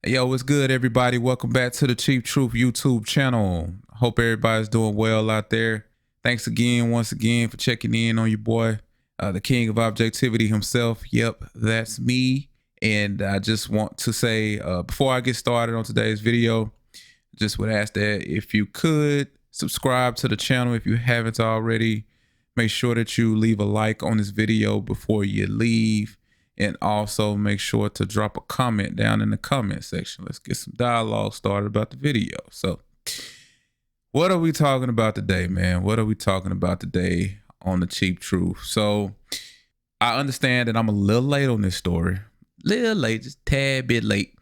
Yo, what's good, everybody? Welcome back to the Cheap Truth YouTube channel. Hope everybody's doing well out there. Thanks again, once again, for checking in on your boy, the king of objectivity himself. Yep, that's me. And I just want to say, before I get started on today's video, just would ask that if you could subscribe to the channel if you haven't already. Make sure that you leave a like on this video before you leave. And also make sure to drop a comment down in the comment section. Let's get some dialogue started about the video. So what are we talking about today, man? What are we talking about today on the Cheap Truth? So I understand that I'm a little late on this story. Little late, just a tad bit late.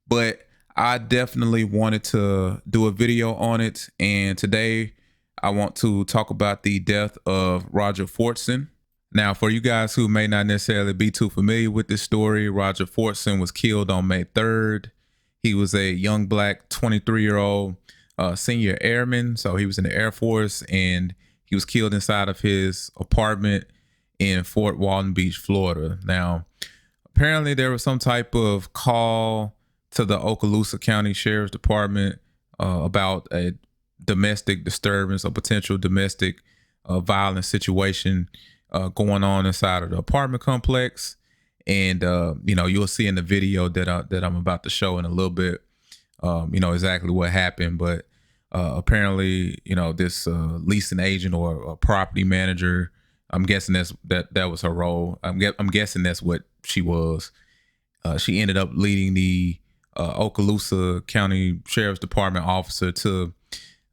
But I definitely wanted to do a video on it. And today I want to talk about the death of Roger Fortson. Now, for you guys who may not necessarily be too familiar with this story, Roger Fortson was killed on May 3rd. He was a young black 23-year-old senior airman. So he was in the Air Force and he was killed inside of his apartment in Fort Walton Beach, Florida. Now, apparently there was some type of call to the Okaloosa County Sheriff's Department about a domestic disturbance, a potential domestic violence situation going on inside of the apartment complex. And you'll see in the video that I'm about to show in a little bit exactly what happened. But apparently this leasing agent or a property manager, I'm guessing that was her role. I'm guessing that's what she was. She ended up leading the Okaloosa County Sheriff's Department officer to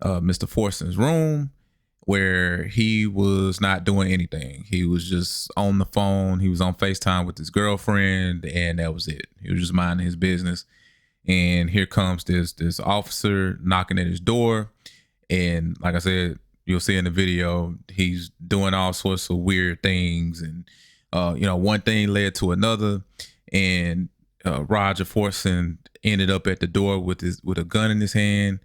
Mr. Fortson's room, where he was not doing anything. He was just on the phone. He was on FaceTime with his girlfriend, and that was it. He was just minding his business. And here comes this officer knocking at his door. And like I said, you'll see in the video, he's doing all sorts of weird things. And, one thing led to another. And Roger Fortson ended up at the door with a gun in his hand.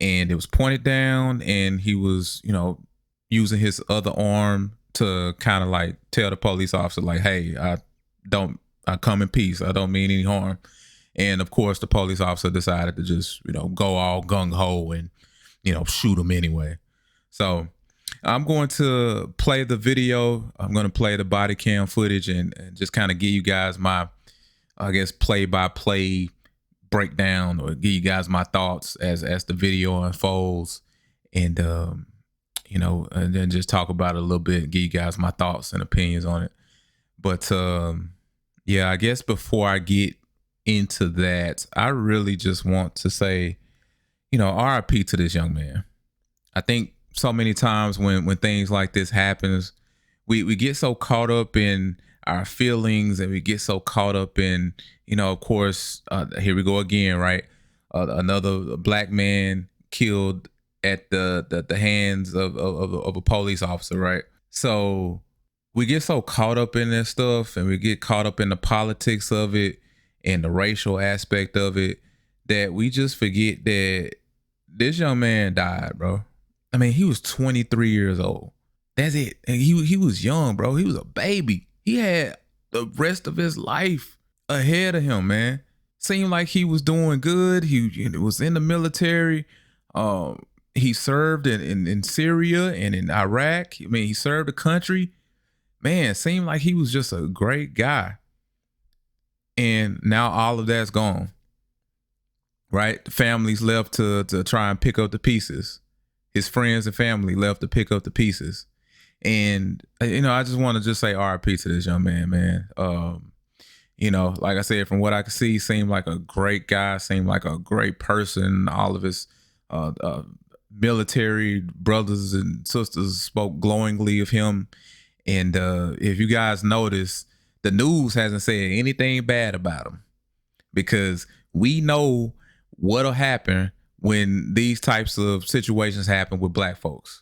And it was pointed down, and he was, using his other arm to kind of like tell the police officer, like, hey, I come in peace. I don't mean any harm. And of course, the police officer decided to just, go all gung ho and, shoot him anyway. So I'm going to play the video. I'm going to play the body cam footage and just kind of give you guys my, I guess, play-by-play breakdown, or give you guys my thoughts as the video unfolds, and and then just talk about it a little bit, give you guys my thoughts and opinions on it. But yeah, I guess before I get into that, I really just want to say, RIP to this young man. I think so many times when things like this happens, we get so caught up in our feelings, and we get so caught up in, of course, here we go again, right? Another black man killed at the hands of a police officer, right? So we get so caught up in that stuff, and we get caught up in the politics of it and the racial aspect of it, that we just forget that this young man died, bro. I mean, he was 23 years old. That's it. And he was young, bro. He was a baby. He had the rest of his life ahead of him, man. Seemed like he was doing good. He was in the military. He served in Syria and in Iraq. I mean, he served the country. Man, seemed like he was just a great guy. And now all of that's gone, right? The family's left to try and pick up the pieces. His friends and family left to pick up the pieces. And, I just want to just say RIP to this young man, man. Like I said, from what I could see, seemed like a great guy, seemed like a great person. All of his military brothers and sisters spoke glowingly of him. And if you guys notice, the news hasn't said anything bad about him, because we know what'll happen when these types of situations happen with black folks.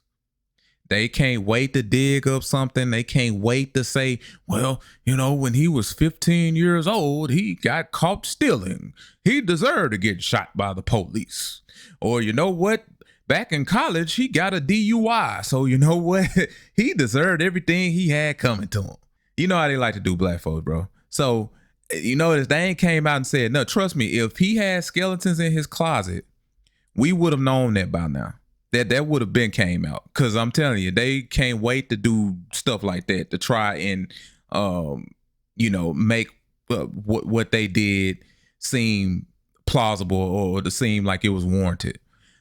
They can't wait to dig up something. They can't wait to say, well, when he was 15 years old, he got caught stealing. He deserved to get shot by the police. Or you know what? Back in college, he got a DUI. So you know what? He deserved everything he had coming to him. You know how they like to do black folks, bro. So You notice they ain't came out and said, no, trust me, if he had skeletons in his closet, we would have known that by now. That would have been came out. Cause I'm telling you, they can't wait to do stuff like that to try and make what they did seem plausible or to seem like it was warranted.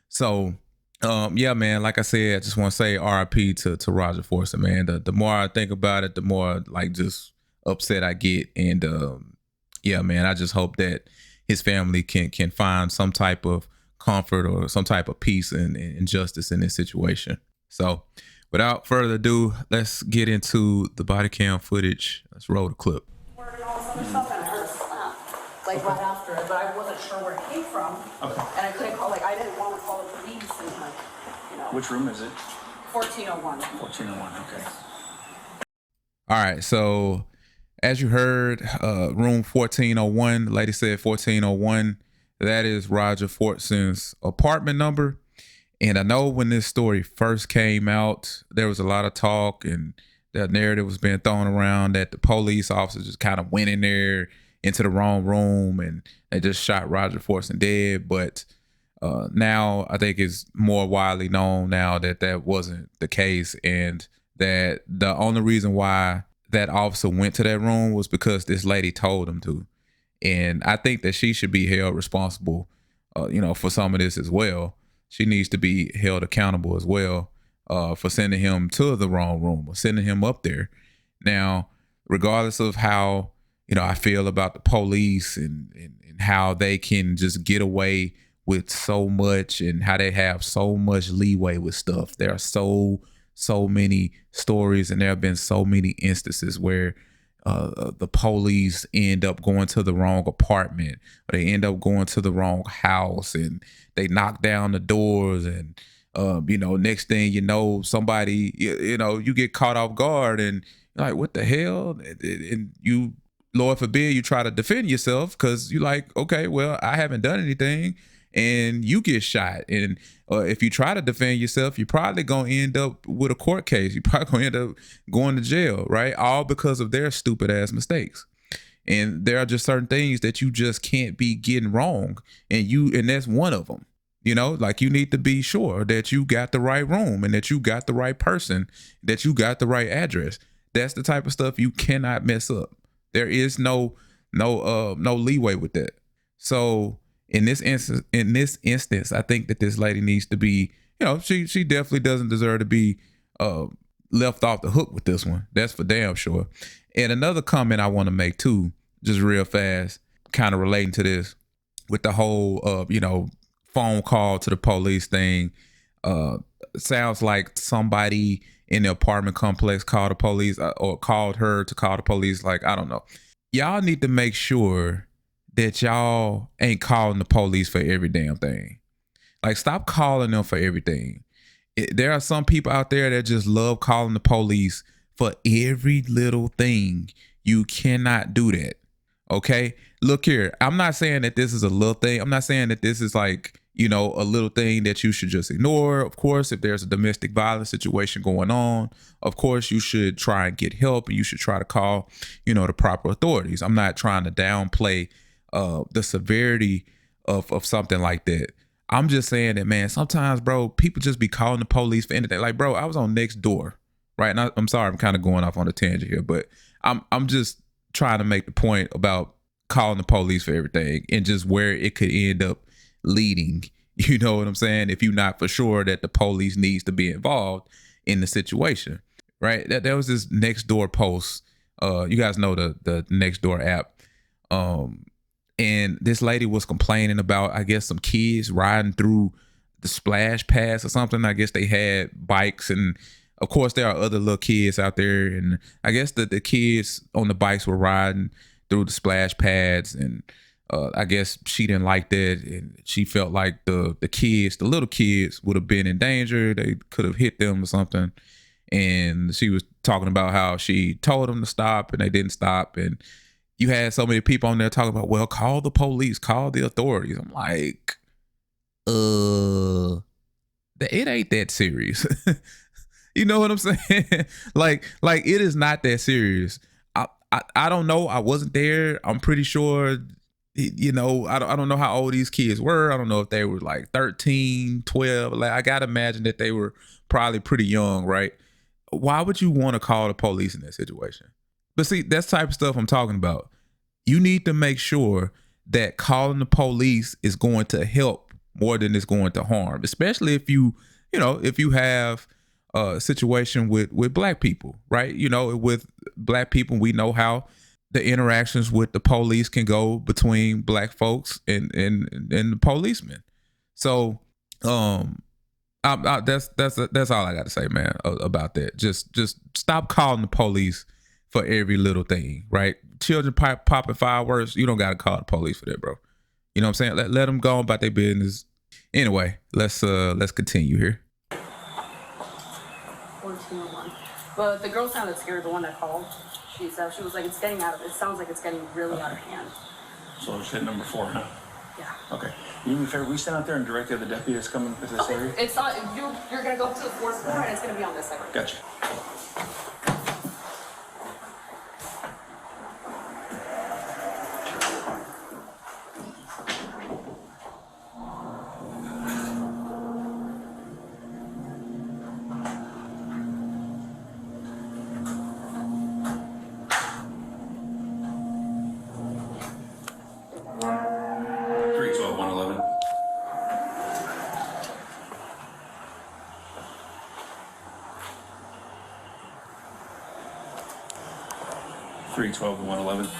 So yeah, man, like I said, I just want to say RIP to Roger Fortson, man. The more I think about it, the more like just upset I get. And yeah, man, I just hope that his family can find some type of comfort or some type of peace and justice in this situation. So without further ado, let's get into the body cam footage. Let's roll the clip. All this other stuff and I heard a slap, like right after it, but I wasn't sure where it came from. Okay. And I couldn't call, like I didn't want to call the police and like, you know. Which room is it? 1401. 1401, okay. All right, so as you heard, room 1401, the lady said 1401. That is Roger Fortson's apartment number. And I know when this story first came out, there was a lot of talk and the narrative was being thrown around that the police officers just kind of went in there into the wrong room and they just shot Roger Fortson dead. But now I think it's more widely known now that that wasn't the case, and that the only reason why that officer went to that room was because this lady told him to. And I think that she should be held responsible, for some of this as well. She needs to be held accountable as well for sending him to the wrong room or sending him up there. Now, regardless of how, I feel about the police and how they can just get away with so much and how they have so much leeway with stuff. There are so many stories and there have been so many instances where the police end up going to the wrong apartment or they end up going to the wrong house and they knock down the doors and next thing you know, somebody, you get caught off guard and you're like, what the hell? And you, Lord forbid, you try to defend yourself because you're like, okay, well, I haven't done anything, and you get shot. And if you try to defend yourself, you're probably going to end up with a court case. You're probably going to end up going to jail, right? All because of their stupid ass mistakes. And there are just certain things that you just can't be getting wrong. And that's one of them. Like you need to be sure that you got the right room and that you got the right person, that you got the right address. That's the type of stuff you cannot mess up. There is no leeway with that. So in this instance, I think that this lady needs to be, she definitely doesn't deserve to be left off the hook with this one. That's for damn sure. And another comment I want to make too, just real fast, kind of relating to this with the whole, phone call to the police thing. Sounds like somebody in the apartment complex called the police or called her to call the police. Like, I don't know. Y'all need to make sure that y'all ain't calling the police for every damn thing. Like, stop calling them for everything. There are some people out there that just love calling the police for every little thing. You cannot do that. Okay? Look here. I'm not saying that this is a little thing. I'm not saying that this is like, a little thing that you should just ignore. Of course, if there's a domestic violence situation going on, of course, you should try and get help and you should try to call, the proper authorities. I'm not trying to downplay the severity of something like that. I'm just saying that, man, sometimes, bro, people just be calling the police for anything. Like, bro, I was on Next Door, right? And I'm sorry, I'm kind of going off on a tangent here, but I'm just trying to make the point about calling the police for everything and just where it could end up leading. You know what I'm saying? If you're not for sure that the police needs to be involved in the situation, right? There was this Next Door post. You guys know the Next Door app. And this lady was complaining about, I guess, some kids riding through the splash pads or something. I guess they had bikes, and of course there are other little kids out there, and I guess the kids on the bikes were riding through the splash pads, and I guess she didn't like that, and she felt like the little kids would have been in danger. They could have hit them or something. And she was talking about how she told them to stop and they didn't stop. And you had so many people on there talking about, well, call the police, call the authorities. I'm like, it ain't that serious. You know what I'm saying? like it is not that serious. I don't know. I wasn't there. I'm pretty sure, you know, I don't know how old these kids were. I don't know if they were like 13, 12. Like, I gotta imagine that they were probably pretty young, right? Why would you want to call the police in that situation? But see, that's the type of stuff I'm talking about. You need to make sure that calling the police is going to help more than it's going to harm, especially if if you have a situation with black people, right? You know, with black people, we know how the interactions with the police can go between black folks and the policemen. So, that's all I got to say, man, about that. Just stop calling the police for every little thing, right? Children popping fireworks, you don't got to call the police for that, bro. You know what I'm saying? Let them go about their business. Anyway, let's continue here. 1401. But the girl sounded scared, the one that called. She said, she was like, it sounds like it's getting really out of hand. So it's hit number 4, huh? Yeah. Okay. You need me fair, we stand out there and direct the other deputy that's coming to this area? It's not, you're gonna go up to the 4th floor and it's gonna be on this side. Gotcha. Three 12 and 111.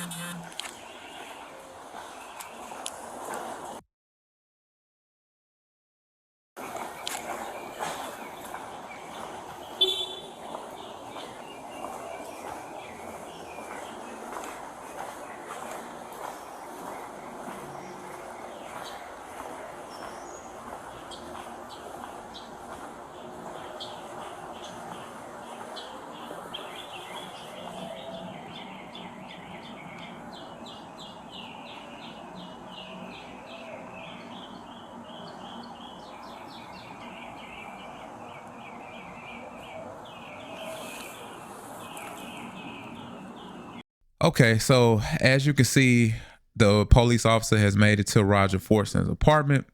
Okay, so as you can see, the police officer has made it to Roger Fortson's apartment.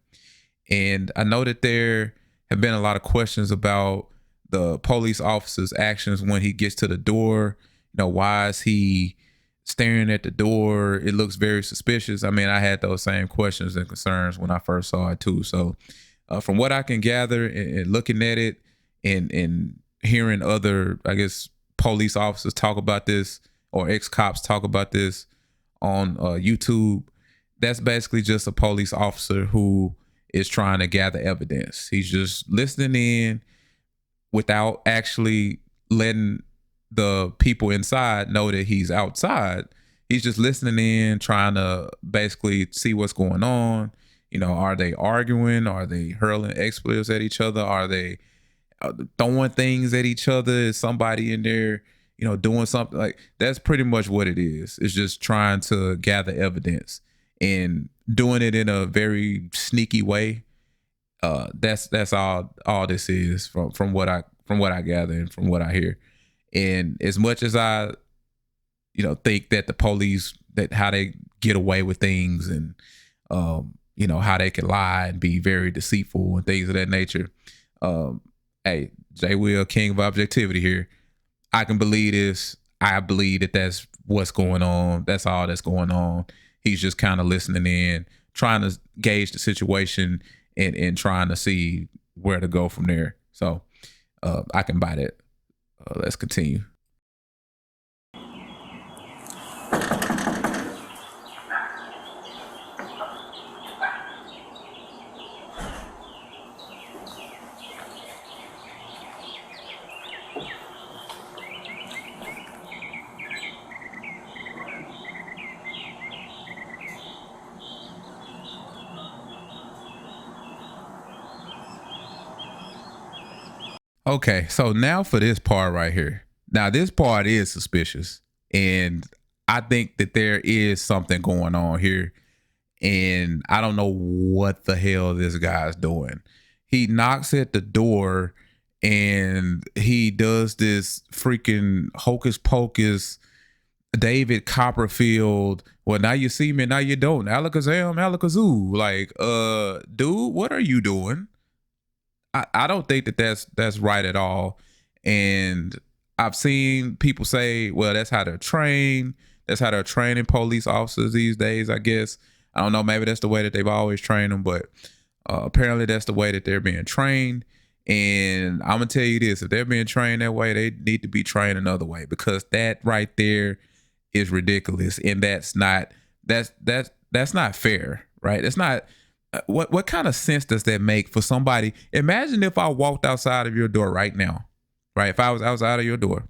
And I know that there have been a lot of questions about the police officer's actions when he gets to the door. You know, why is he staring at the door? It looks very suspicious. I mean, I had those same questions and concerns when I first saw it too. So from what I can gather and looking at it and hearing other, I guess, police officers talk about this, or ex-cops talk about this on YouTube, that's basically just a police officer who is trying to gather evidence. He's just listening in without actually letting the people inside know that he's outside. He's just listening in, trying to basically see what's going on. You know, are they arguing? Are they hurling expletives at each other? Are they throwing things at each other? Is somebody in there, you know, doing something? Like, that's pretty much what it is. It's just trying to gather evidence and doing it in a very sneaky way. That's all this is from what I gather and from what I hear. And as much as I, you know, think that the police, that how they get away with things and you know, how they can lie and be very deceitful and things of that nature. Hey, Jay Will, king of objectivity here. I can believe this. I believe that that's what's going on. That's all that's going on. He's just kind of listening in, trying to gauge the situation and trying to see where to go from there. So I can buy that. Let's continue. Okay, so now for this part right here. Now this part is suspicious, and I think that there is something going on here, and I don't know what the hell this guy's doing. He knocks at the door and he does this freaking hocus pocus David Copperfield. Well, now you see me, now you don't. Alakazam, alakazoo. Like, dude, what are you doing? I don't think that's right at all. And I've seen people say, well, that's how they're trained. That's how they're training police officers these days, I guess. I don't know. Maybe that's the way that they've always trained them, but apparently that's the way that they're being trained. And I'm gonna tell you this: if they're being trained that way, they need to be trained another way, because that right there is ridiculous, and that's not fair, right? It's not. What kind of sense does that make for somebody? Imagine if I walked outside of your door right now, right? If I was outside of your door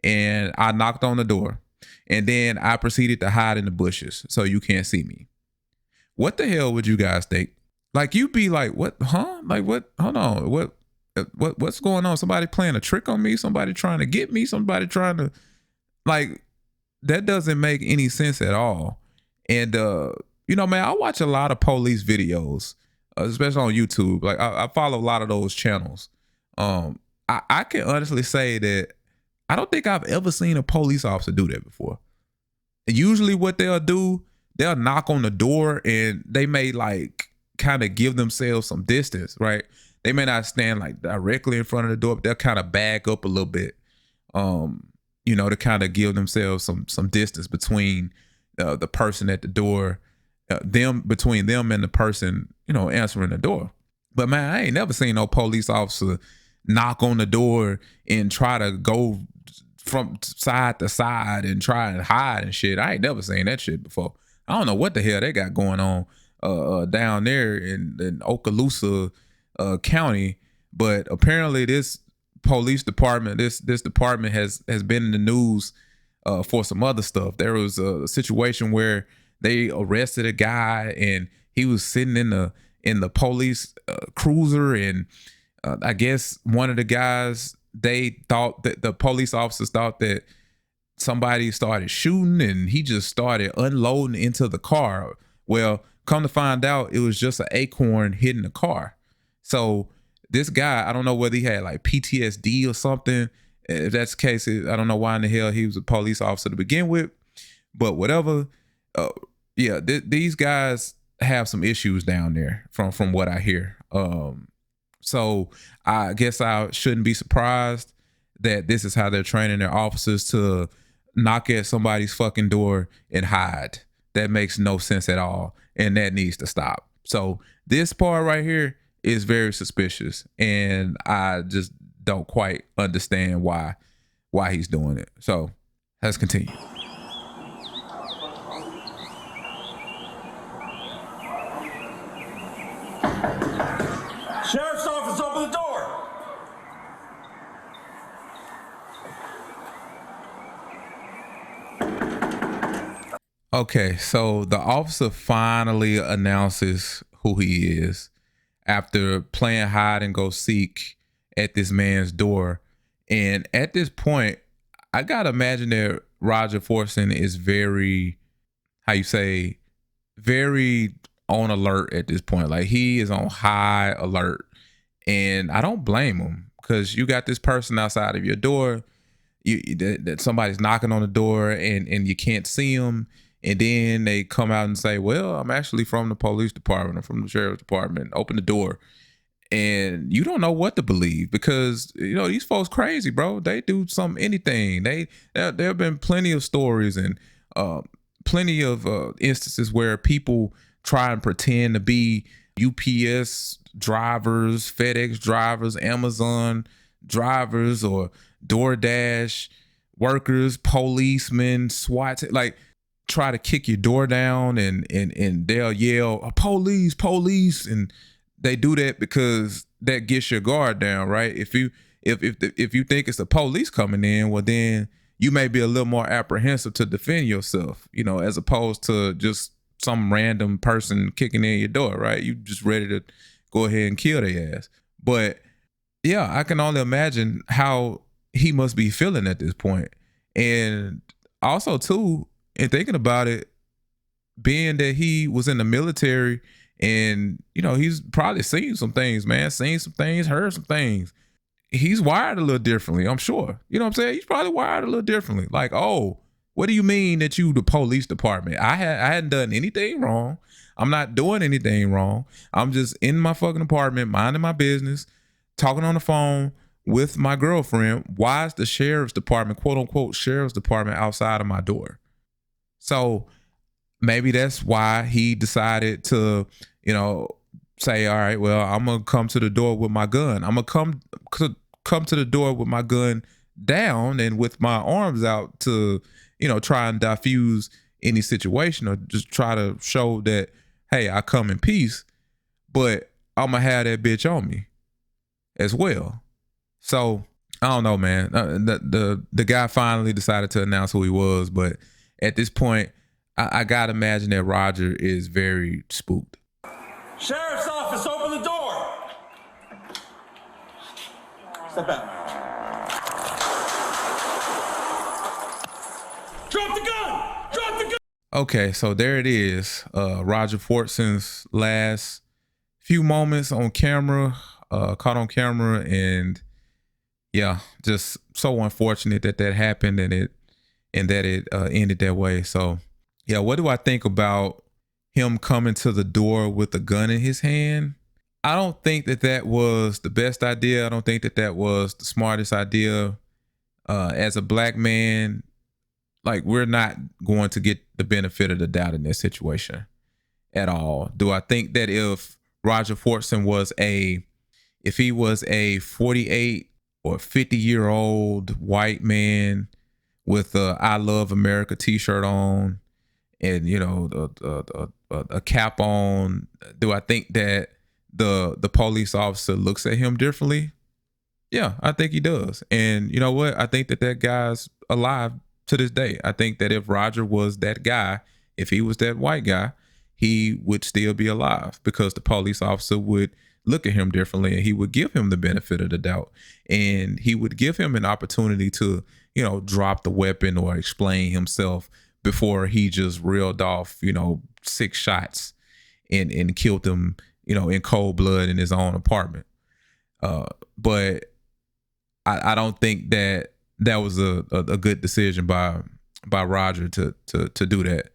and I knocked on the door and then I proceeded to hide in the bushes so you can't see me. What the hell would you guys think? Like, you'd be like, what, huh? Like, what? Hold on. What's going on? Somebody playing a trick on me? Somebody trying to get me? Somebody trying to, like, that doesn't make any sense at all. And, you know, man, I watch a lot of police videos, especially on YouTube. Like, I follow a lot of those channels. I can honestly say that I don't think I've ever seen a police officer do that before. Usually what they'll do, they'll knock on the door and they may like kind of give themselves some distance, right? They may not stand like directly in front of the door, but they'll kind of back up a little bit, you know, to kind of give themselves some distance between the person at the door, between them and the person, you know, answering the door. But man, I ain't never seen no police officer knock on the door and try to go from side to side and try and hide and shit. I ain't never seen that shit before. I don't know what the hell they got going on down there in Okaloosa County, but apparently this police department, this department has been in the news for some other stuff. There was a situation where they arrested a guy and he was sitting in the police cruiser, and I guess one of the guys, they thought that the police officers thought that somebody started shooting and he just started unloading into the car. Well, come to find out, it was just an acorn hitting the car. So this guy, I don't know whether he had like PTSD or something. If that's the case, I don't know why in the hell he was a police officer to begin with, but whatever. Yeah, these guys have some issues down there from what I hear. So I guess I shouldn't be surprised that this is how they're training their officers to knock at somebody's fucking door and hide. That makes no sense at all, and that needs to stop. So this part right here is very suspicious, and I just don't quite understand why he's doing it. So let's continue. Sheriff's office, open the door! Okay, so the officer finally announces who he is after playing hide and go seek at this man's door. And at this point, I gotta imagine that Roger Fortson is very, how you say, very on alert at this point. Like, he is on high alert, and I don't blame him, because you got this person outside of your door, that somebody's knocking on the door and you can't see them, and then they come out and say, well, I'm actually from the police department, I'm from the sheriff's department, open the door. And you don't know what to believe, because, you know, these folks crazy, bro. They do anything. There have been plenty of stories and plenty of instances where people try and pretend to be UPS drivers, FedEx drivers, Amazon drivers, or DoorDash workers, policemen, SWAT, like try to kick your door down and they'll yell, police, police. And they do that because that gets your guard down, right? If you think it's the police coming in, well, then you may be a little more apprehensive to defend yourself, you know, as opposed to just some random person kicking in your door, right? You just ready to go ahead and kill their ass. But yeah, I can only imagine how he must be feeling at this point. And also too, in thinking about it, being that he was in the military, and, you know, he's probably seen some things, man, seen some things, heard some things. He's wired a little differently, I'm sure. You know what I'm saying? He's probably wired a little differently. Like, oh, What do you mean that you the police department? I hadn't done anything wrong. I'm not doing anything wrong. I'm just in my fucking apartment, minding my business, talking on the phone with my girlfriend. Why is the sheriff's department, quote unquote, sheriff's department outside of my door? So maybe that's why he decided to, say, all right, well, I'm gonna come to the door with my gun. I'm gonna come to the door with my gun down and with my arms out to, try and diffuse any situation or just try to show that, hey, I come in peace, but I'm gonna have that bitch on me as well. So I don't know, man. The guy finally decided to announce who he was, but at this point, I gotta imagine that Roger is very spooked. Sheriff's office, open the door. Step out. Drop the gun! Drop the gun! Okay, so there it is. Roger Fortson's last few moments on camera, caught on camera, and yeah, just so unfortunate that happened and it ended that way. So yeah, what do I think about him coming to the door with a gun in his hand? I don't think that was the best idea. I don't think that was the smartest idea. As a black man, like, we're not going to get the benefit of the doubt in this situation at all. Do I think that if Roger Fortson was if he was a 48 or 50-year-old white man with a I Love America t-shirt on and, a cap on, do I think that the police officer looks at him differently? Yeah, I think he does. And you know what? I think that guy's alive to this day. I think that if Roger was that guy, if he was that white guy, he would still be alive because the police officer would look at him differently and he would give him the benefit of the doubt. And he would give him an opportunity to, drop the weapon or explain himself before he just reeled off, 6 shots and killed him, in cold blood in his own apartment. But I don't think that was a good decision by Roger to do that.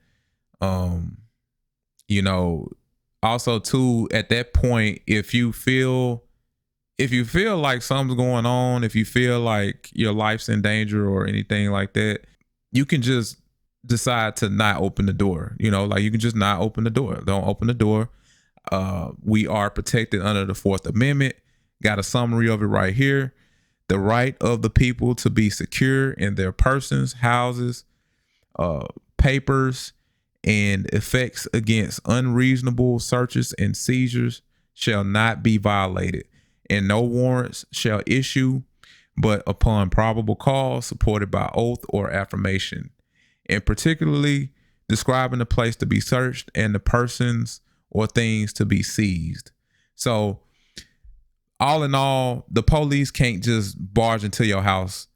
Also too, at that point, if you feel like something's going on, if you feel like your life's in danger or anything like that, you can just decide to not open the door. You can just not open the door. Don't open the door. We are protected under the 4th Amendment. Got a summary of it right here. The right of the people to be secure in their persons, houses, papers, and effects against unreasonable searches and seizures shall not be violated, and no warrants shall issue but upon probable cause supported by oath or affirmation, and particularly describing the place to be searched and the persons or things to be seized. So all in all, the police can't just barge into your house.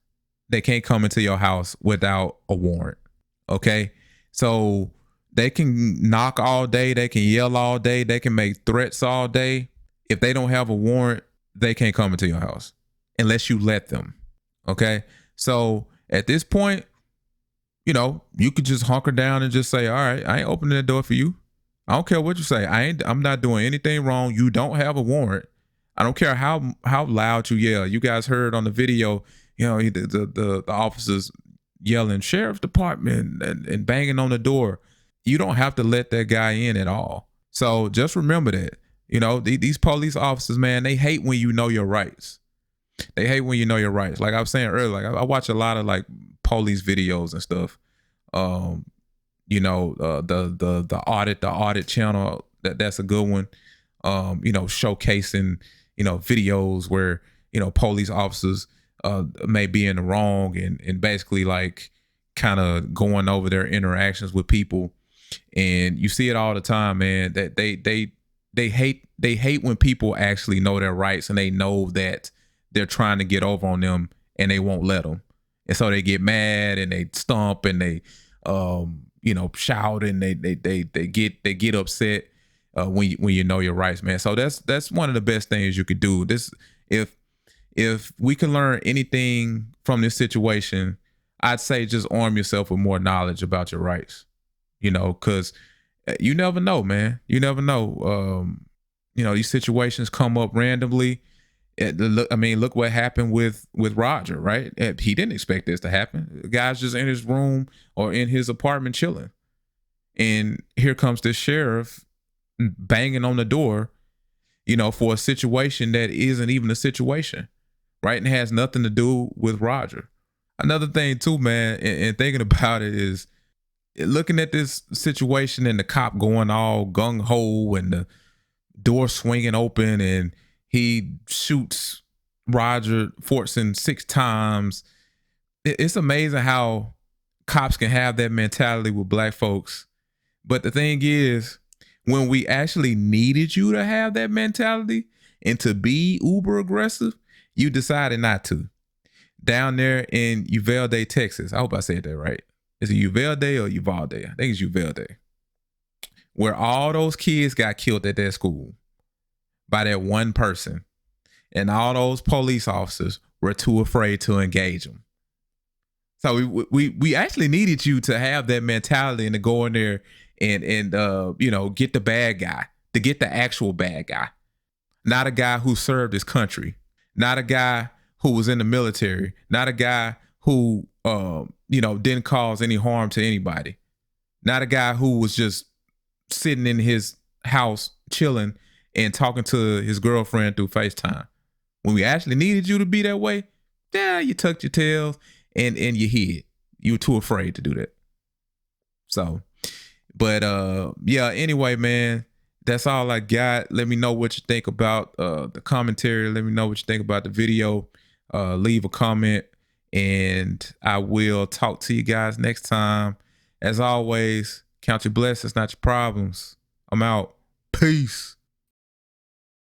They can't come into your house without a warrant. Okay. So they can knock all day. They can yell all day. They can make threats all day. If they don't have a warrant, they can't come into your house unless you let them. Okay. So at this point, you could just hunker down and just say, all right, I ain't opening the door for you. I don't care what you say. I'm not doing anything wrong. You don't have a warrant. I don't care how loud you yell. You guys heard on the video, the officers yelling sheriff's department and banging on the door. You don't have to let that guy in at all. So just remember that, these police officers, man, they hate when you know your rights. They hate when you know your rights. Like I was saying earlier, like I watch a lot of like police videos and stuff. The audit channel, that's a good one. Showcasing, videos where, police officers may be in the wrong and basically like kind of going over their interactions with people. And you see it all the time, man, that they hate when people actually know their rights and they know that they're trying to get over on them and they won't let them. And so they get mad and they stomp and they, shout and they get upset when you know your rights, man. So that's one of the best things you could do. If we can learn anything from this situation, I'd say just arm yourself with more knowledge about your rights, you know, because you never know, man. You never know. You know, these situations come up randomly. Look what happened with Roger, right? He didn't expect this to happen. The guy's just in his room or in his apartment chilling. And here comes this sheriff banging on the door, you know, for a situation that isn't even a situation, right? And has nothing to do with Roger. Another thing too, man, and thinking about it is looking at this situation and the cop going all gung ho and the door swinging open and he shoots Roger Fortson 6 times. It's amazing how cops can have that mentality with black folks. But the thing is, when we actually needed you to have that mentality and to be uber aggressive, you decided not to. Down there in Uvalde, Texas. I hope I said that right. Is it Uvalde or Uvalde? I think it's Uvalde. Where all those kids got killed at that school by that one person. And all those police officers were too afraid to engage them. So we actually needed you to have that mentality and to go in there and you know, get the bad guy, to get the actual bad guy. Not a guy who served his country. Not a guy who was in the military. Not a guy who you know, didn't cause any harm to anybody. Not a guy who was just sitting in his house chilling and talking to his girlfriend through FaceTime. When we actually needed you to be that way, yeah, you tucked your tails and you hid. You were too afraid to do that. So, but yeah, anyway, man, that's all I got. Let me know what you think about the commentary. Let me know what you think about the video. Leave a comment and I will talk to you guys next time. As always, count your blessings, not your problems. I'm out. Peace.